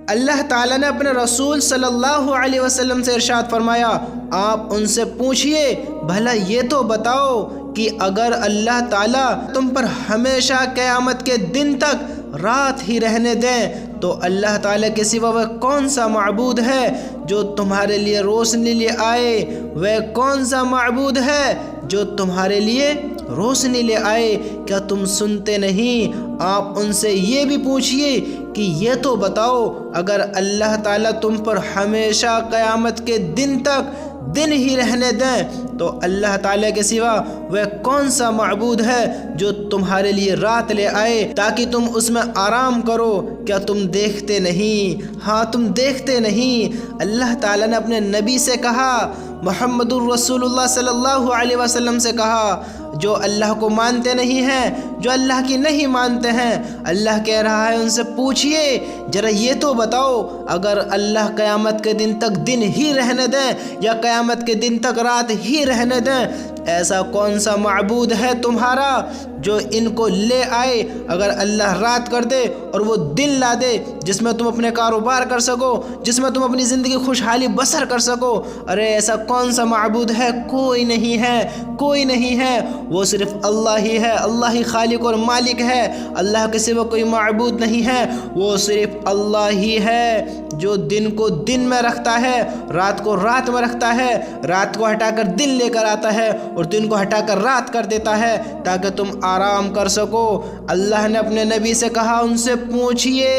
اللہ تعالیٰ نے اپنے رسول صلی اللہ علیہ وسلم سے ارشاد فرمایا، آپ ان سے پوچھئے بھلا یہ تو بتاؤ کہ اگر اللہ تعالیٰ تم پر ہمیشہ قیامت کے دن تک رات ہی رہنے دیں تو اللہ تعالیٰ کے سوا وہ کون سا معبود ہے جو تمہارے لیے روشنی لے آئے؟ وہ کون سا معبود ہے جو تمہارے لیے روشنی لے آئے؟ کیا تم سنتے نہیں؟ آپ ان سے یہ بھی پوچھئے کہ یہ تو بتاؤ اگر اللہ تعالیٰ تم پر ہمیشہ قیامت کے دن تک دن ہی رہنے دیں تو اللہ تعالیٰ کے سوا وہ کون سا معبود ہے جو تمہارے لیے رات لے آئے تاکہ تم اس میں آرام کرو؟ کیا تم دیکھتے نہیں؟ ہاں تم دیکھتے نہیں؟ اللہ تعالیٰ نے اپنے نبی سے کہا، محمد الرسول اللہ صلی اللہ علیہ وسلم سے کہا، جو اللہ کو مانتے نہیں ہیں، جو اللہ کی نہیں مانتے ہیں، اللہ کہہ رہا ہے ان سے پوچھئے ذرا یہ تو بتاؤ اگر اللہ قیامت کے دن تک دن ہی رہنے دیں یا قیامت کے دن تک رات ہی رہنے دیں، ایسا کون سا معبود ہے تمہارا جو ان کو لے آئے؟ اگر اللہ رات کر دے اور وہ دن لا دے جس میں تم اپنے کاروبار کر سکو، جس میں تم اپنی زندگی خوشحالی بسر کر سکو، ارے ایسا کون سا معبود ہے؟ کوئی نہیں ہے، کوئی نہیں ہے، وہ صرف اللہ ہی ہے، اللہ ہی خالق اور مالک ہے، اللہ کے سوا کوئی معبود نہیں ہے، وہ صرف اللہ ہی ہے جو دن کو دن میں رکھتا ہے، رات کو رات میں رکھتا ہے، رات کو ہٹا کر دن لے کر آتا ہے اور دن کو ہٹا کر رات کر دیتا ہے تاکہ تم آرام کر سکو۔ اللہ نے اپنے نبی سے کہا ان سے پوچھئے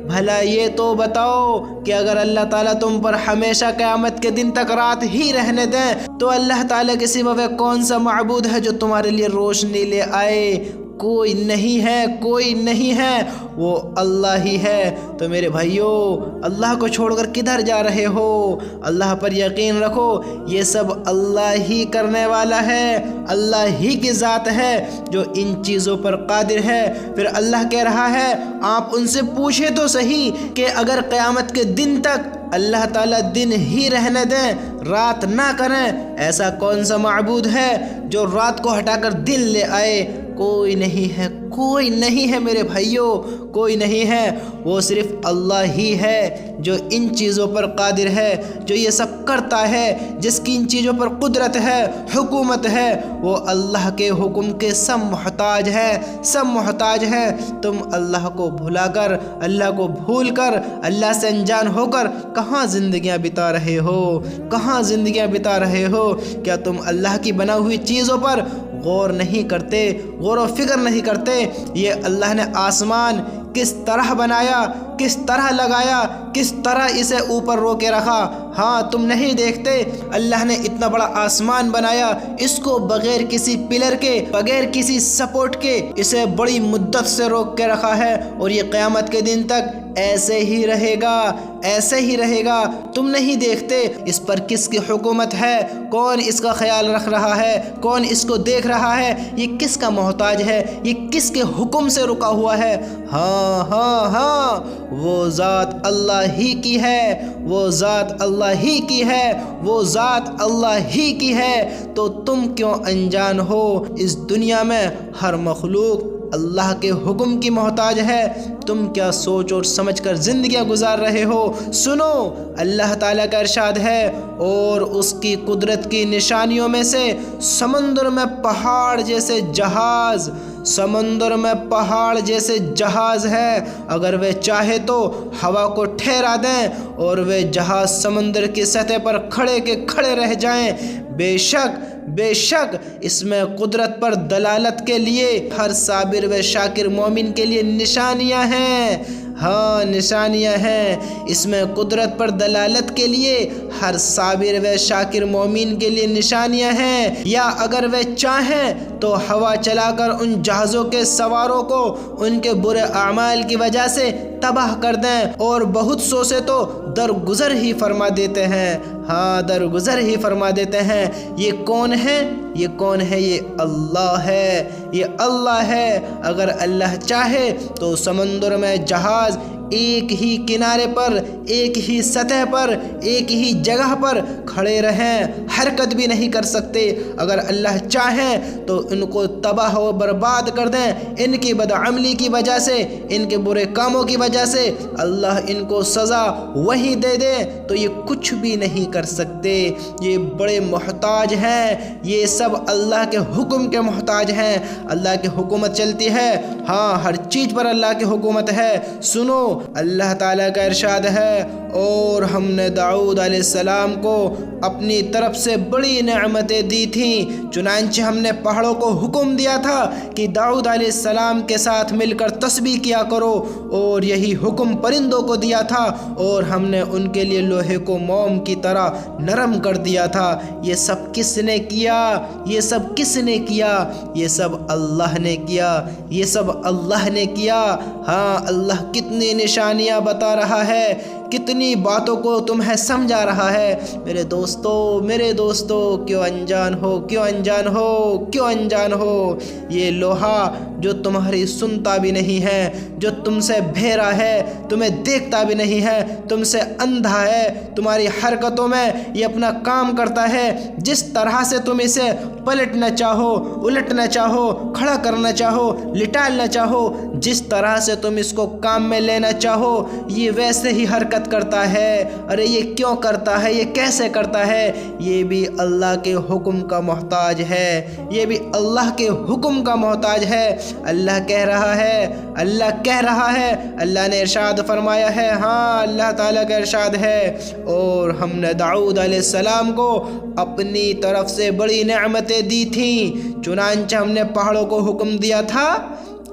بھلا یہ تو بتاؤ کہ اگر اللہ تعالیٰ تم پر ہمیشہ قیامت کے دن تک رات ہی رہنے دیں تو اللہ تعالیٰ کے سوا وہ کون سا معبود ہے جو تمہارے لیے روشنی لے آئے؟ کوئی نہیں ہے، کوئی نہیں ہے، وہ اللہ ہی ہے۔ تو میرے بھائیوں، اللہ کو چھوڑ کر کدھر جا رہے ہو؟ اللہ پر یقین رکھو، یہ سب اللہ ہی کرنے والا ہے، اللہ ہی کی ذات ہے جو ان چیزوں پر قادر ہے۔ پھر اللہ کہہ رہا ہے آپ ان سے پوچھے تو صحیح کہ اگر قیامت کے دن تک اللہ تعالیٰ دن ہی رہنے دیں، رات نہ کریں، ایسا کون سا معبود ہے جو رات کو ہٹا کر دن لے آئے؟ کوئی نہیں ہے، کوئی نہیں ہے میرے بھائیوں، کوئی نہیں ہے، وہ صرف اللہ ہی ہے جو ان چیزوں پر قادر ہے، جو یہ سب کرتا ہے، جس کی ان چیزوں پر قدرت ہے، حکومت ہے، وہ اللہ کے حکم کے سب محتاج ہے، سب محتاج ہے۔ تم اللہ کو بھلا کر، اللہ کو بھول کر، اللہ سے انجان ہو کر کہاں زندگیاں بتا رہے ہو؟ کہاں زندگیاں بتا رہے ہو؟ کیا تم اللہ کی بنا ہوئی چیزوں پر غور نہیں کرتے، غور و فکر نہیں کرتے؟ یہ اللہ نے آسمان کس طرح بنایا، کس طرح لگایا، کس طرح اسے اوپر رو کے رکھا، ہاں تم نہیں دیکھتے؟ اللہ نے اتنا بڑا آسمان بنایا، اس کو بغیر کسی پلر کے، بغیر کسی سپورٹ کے اسے بڑی مدت سے روک کے رکھا ہے، اور یہ قیامت کے دن تک ایسے ہی رہے گا، ایسے ہی رہے گا۔ تم نہیں دیکھتے اس پر کس کی حکومت ہے؟ کون اس کا خیال رکھ رہا ہے؟ کون اس کو دیکھ رہا ہے؟ یہ کس کا محتاج ہے؟ یہ کس کے حکم سے رکا ہوا ہے؟ ہاں ہاں ہاں، وہ ذات اللہ ہی کی ہے، وہ ذات اللہ ہی کی ہے، وہ ذات اللہ ہی کی ہے۔ تو تم کیوں انجان ہو؟ اس دنیا میں ہر مخلوق اللہ کے حکم کی محتاج ہے، تم کیا سوچ اور سمجھ کر زندگیاں گزار رہے ہو؟ سنو، اللہ تعالیٰ کا ارشاد ہے، اور اس کی قدرت کی نشانیوں میں سے سمندر میں پہاڑ جیسے جہاز، سمندر میں پہاڑ جیسے جہاز ہے، اگر وہ چاہے تو ہوا کو ٹھہرا دیں اور وہ جہاز سمندر کی سطح پر کھڑے کے کھڑے رہ جائیں۔ بے شک اس میں قدرت پر دلالت کے لیے ہر صابر و شاکر مومن کے لیے نشانیاں ہیں، ہاں نشانیاں ہیں، اس میں قدرت پر دلالت کے لیے ہر صابر و شاکر مومن کے لیے نشانیاں ہیں۔ یا اگر وہ چاہیں تو ہوا چلا کر ان جہازوں کے سواروں کو ان کے برے اعمال کی وجہ سے تباہ کر دیں، اور بہت سو سے تو درگزر ہی فرما دیتے ہیں، ہاں درگزر ہی فرما دیتے ہیں۔ یہ کون ہے؟ یہ کون ہے؟ یہ اللہ ہے، یہ اللہ ہے۔ اگر اللہ چاہے تو سمندر میں جہاز ایک ہی کنارے پر، ایک ہی سطح پر، ایک ہی جگہ پر کھڑے رہیں، حرکت بھی نہیں کر سکتے۔ اگر اللہ چاہیں تو ان کو تباہ و برباد کر دیں، ان کی بدعملی کی وجہ سے، ان کے برے کاموں کی وجہ سے اللہ ان کو سزا وہی دے دے تو یہ کچھ بھی نہیں کر سکتے۔ یہ بڑے محتاج ہیں، یہ سب اللہ کے حکم کے محتاج ہیں۔ اللہ کی حکومت چلتی ہے، ہاں ہر چیز پر اللہ کی حکومت ہے۔ سنو اللہ تعالیٰ کا ارشاد ہے، اور ہم نے داؤد علیہ السلام کو اپنی طرف سے بڑی نعمتیں دی تھیں، چنانچہ ہم نے پہاڑوں کو حکم دیا تھا کہ داؤد علیہ السلام کے ساتھ مل کر تسبیح کیا کرو، اور یہی حکم پرندوں کو دیا تھا، اور ہم نے ان کے لیے لوہے کو موم کی طرح نرم کر دیا تھا۔ یہ سب کس نے کیا؟ یہ سب کس نے کیا؟ یہ سب اللہ نے کیا، یہ سب اللہ نے کیا۔ ہاں اللہ کتنی نشانیاں بتا رہا ہے، کتنی باتوں کو تمہیں سمجھا رہا ہے۔ میرے دوستو کیوں انجان ہو، کیوں انجان ہو، کیوں انجان ہو؟ یہ لوہا جو تمہاری سنتا بھی نہیں ہے، جو تم سے بہرا ہے، تمہیں دیکھتا بھی نہیں ہے، تم سے اندھا ہے، تمہاری حرکتوں میں یہ اپنا کام کرتا ہے۔ جس طرح سے تم اسے پلٹنا چاہو، الٹنا چاہو، کھڑا کرنا چاہو، لٹالنا چاہو، جس طرح سے تم اس کو کام میں لینا چاہو، یہ ویسے ہی حرکت کرتا ہے۔ ارے یہ کیوں کرتا ہے؟ یہ کیسے کرتا ہے؟ یہ بھی اللہ کے حکم کا محتاج ہے، یہ بھی اللہ کے حکم کا محتاج ہے۔ اللہ کہہ رہا ہے، اللہ کہہ رہا ہے، اللہ نے ارشاد فرمایا ہے، ہاں اللہ تعالیٰ کا ارشاد ہے، اور ہم نے داؤد علیہ السلام کو اپنی طرف سے بڑی نعمتیں دی تھیں، چنانچہ ہم نے پہاڑوں کو حکم دیا تھا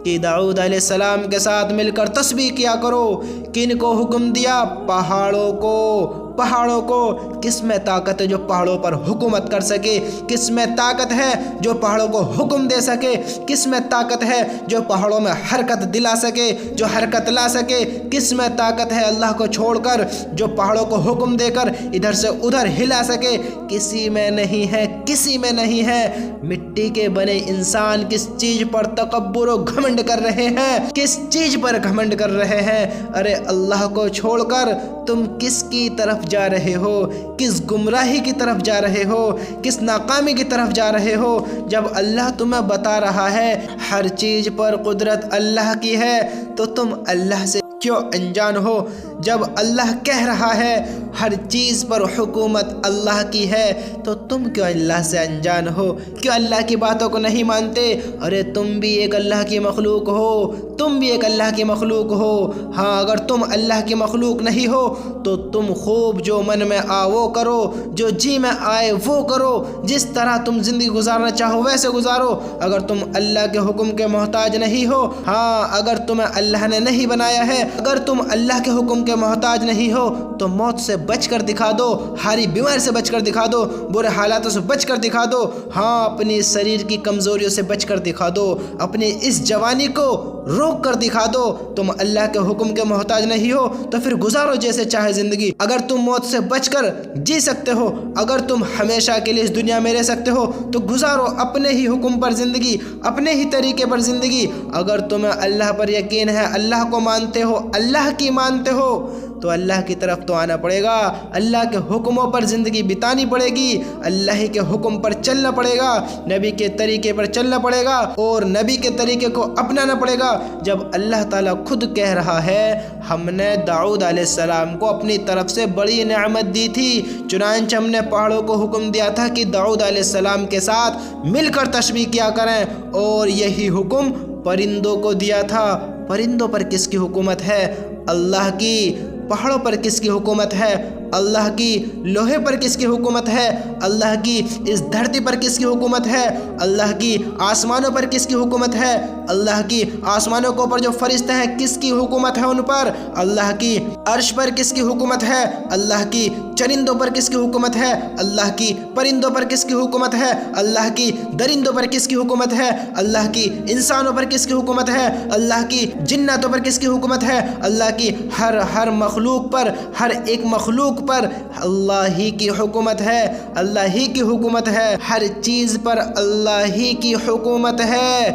کہ داؤد علیہ السلام کے ساتھ مل کر تسبیح کیا کرو۔ کن کو حکم دیا؟ پہاڑوں کو۔ پہاڑوں کو کس میں طاقت ہے جو پہاڑوں پر حکومت کر سکے؟ کس میں طاقت ہے جو پہاڑوں کو حکم دے سکے؟ کس میں طاقت ہے جو پہاڑوں میں حرکت دلا سکے، جو حرکت لا سکے؟ کس میں طاقت ہے اللہ کو چھوڑ کر جو پہاڑوں کو حکم دے کر ادھر سے ادھر ہلا سکے؟ کسی میں نہیں ہے، کسی میں نہیں ہے۔ مٹی کے بنے انسان کس چیز پر تکبر و گھمنڈ کر رہے ہیں؟ کس چیز پر گھمنڈ کر رہے ہیں؟ ارے اللہ کو چھوڑ کر تم کس کی طرف جا رہے ہو؟ کس گمراہی کی طرف جا رہے ہو؟ کس ناکامی کی طرف جا رہے ہو؟ جب اللہ تمہیں بتا رہا ہے ہر چیز پر قدرت اللہ کی ہے تو تم اللہ سے کیوں انجان ہو؟ جب اللہ کہہ رہا ہے ہر چیز پر حکومت اللہ کی ہے تو تم کیوں اللہ سے انجان ہو؟ کیوں اللہ کی باتوں کو نہیں مانتے؟ ارے تم بھی ایک اللہ کی مخلوق ہو، تم بھی ایک اللہ کی مخلوق ہو۔ ہاں اگر تم اللہ کی مخلوق نہیں ہو تو تم خوب جو من میں آ وہ کرو، جو جی میں آئے وہ کرو، جس طرح تم زندگی گزارنا چاہو ویسے گزارو۔ اگر تم اللہ کے حکم کے محتاج نہیں ہو، ہاں اگر تمہیں اللہ نے نہیں بنایا ہے، اگر تم اللہ کے حکم کے محتاج نہیں ہو تو موت سے بچ کر دکھا دو، ہاری بیماری سے بچ کر دکھا دو، برے حالاتوں سے بچ کر دکھا دو، ہاں اپنی شریر کی کمزوریوں سے بچ کر دکھا دو، اپنی اس جوانی کو روک کر دکھا دو۔ تم اللہ کے حکم کے محتاج نہیں ہو تو پھر گزارو جیسے چاہے زندگی۔ اگر تم موت سے بچ کر جی سکتے ہو، اگر تم ہمیشہ کے لیے اس دنیا میں رہ سکتے ہو تو گزارو اپنے ہی حکم پر زندگی، اپنے ہی طریقے پر زندگی۔ اگر تمہیں اللہ پر یقین ہے، اللہ کو مانتے ہو، اللہ کی مانتے ہو تو اللہ کی طرف تو آنا پڑے گا، اللہ کے حکموں پر زندگی بتانی پڑے گی، اللہ ہی کے حکم پر چلنا پڑے گا، نبی کے طریقے پر چلنا پڑے گا اور نبی کے طریقے کو اپنانا پڑے گا۔ جب اللہ تعالیٰ خود کہہ رہا ہے ہم نے داؤد علیہ السلام کو اپنی طرف سے بڑی نعمت دی تھی، چنانچہ ہم نے پہاڑوں کو حکم دیا تھا کہ داؤد علیہ السلام کے ساتھ مل کر تسبیح کیا کریں، اور یہی حکم پرندوں کو دیا تھا۔ پرندوں پر کس کی حکومت ہے؟ اللہ کی۔ پہاڑوں پر کس کی حکومت ہے؟ اللہ کی۔ لوہے پر کس کی حکومت ہے؟ اللہ کی۔ اس دھرتی پر کس کی حکومت ہے؟ اللہ کی۔ آسمانوں پر کس کی حکومت ہے؟ اللہ کی۔ آسمانوں کے اوپر جو فرشتے ہیں کس کی حکومت ہے ان پر؟ اللہ کی۔ عرش پر کس کی حکومت ہے؟ اللہ کی۔ چرندوں پر کس کی حکومت ہے؟ اللہ کی۔ پرندوں پر کس کی حکومت ہے؟ اللہ کی۔ درندوں پر کس کی حکومت ہے؟ اللہ کی۔ انسانوں پر کس کی حکومت ہے؟ اللہ کی۔ جناتوں پر کس کی حکومت ہے؟ اللہ کی۔ ہر مخلوق پر، ہر ایک مخلوق پر اللہ ہی کی حکومت ہے، اللہ ہی کی حکومت ہے، ہر چیز پر اللہ ہی کی حکومت ہے۔